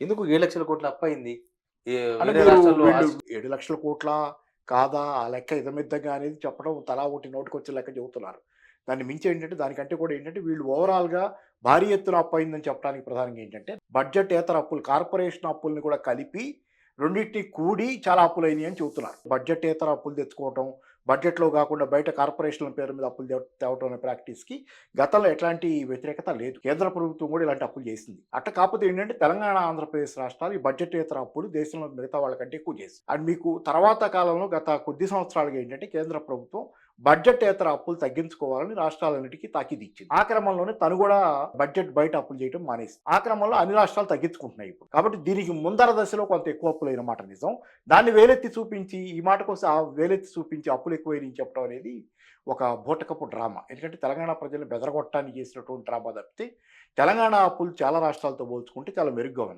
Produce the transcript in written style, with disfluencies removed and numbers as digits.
ఎందుకు 7,00,000 కోట్ల అప్పయింది? అంటే వేరే మీరు రాష్ట్రాల్లో వీళ్ళు 7,00,000 కోట్లా? కాదా? ఆ లెక్క ఇదమిద్ధంగా అనేది చెప్పడం తలా ఒకటి నోటికొచ్చే లెక్క చెబుతున్నారు. దాన్ని మించి ఏంటంటే దానికంటే కూడా ఏంటంటే వీళ్ళు ఓవరాల్‌గా భారీ ఎత్తున అప్పయిందని చెప్పడానికి ప్రధానంగా ఏంటంటే బడ్జెటేతర అప్పులు, కార్పొరేషన్ అప్పుల్ని కూడా కలిపి రెండిటిని కూడి చాలా అప్పులయినాయి అని చెబుతున్నారు. బడ్జెటేతర అప్పులు తెచ్చుకోవటం, బడ్జెట్‌లో కాకుండా బయట కార్పొరేషన్‌ల పేరు మీద అప్పులు తేవటం అనే ప్రాక్టీస్‌కి గతంలో ఎట్లాంటి వ్యతిరేకత లేదు. కేంద్ర ప్రభుత్వం కూడా ఇలాంటి అప్పులు చేసింది. అట్ట కాకపోతే ఏంటంటే తెలంగాణ, ఆంధ్రప్రదేశ్ రాష్ట్రాలు ఈ బడ్జెటేతర అప్పులు దేశంలో మిగతా వాళ్ళకంటే ఎక్కువ చేసింది. అండ్ మీకు తర్వాత కాలంలో గత కొద్ది సంవత్సరాలుగా ఏంటంటే కేంద్ర ప్రభుత్వం బడ్జెటేతర అప్పులు తగ్గించుకోవాలని రాష్ట్రాలన్నిటికీ తాకీదిచ్చింది. ఆ క్రమంలోనే తను కూడా బడ్జెట్ బయట అప్పులు చేయడం మానేసింది. ఆ క్రమంలో అన్ని రాష్ట్రాలు తగ్గించుకుంటున్నాయి ఇప్పుడు. కాబట్టి దీనికి ముందర దశలో కొంత ఎక్కువ అప్పులైన మాట నిజం. దాన్ని వేలెత్తి చూపించి ఈ మాటకోసం ఆ వేలెత్తి చూపించి అప్పులు ఎక్కువైనయి చెప్పడం అనేది ఒక బూటకపు డ్రామా. ఎందుకంటే తెలంగాణ ప్రజల్ని బెదరగొట్టడానికి చేసినటువంటి డ్రామా తప్పితే తెలంగాణ అప్పులు చాలా రాష్ట్రాలతో పోల్చుకుంటే చాలా మెరుగ్గా ఉన్నాయి.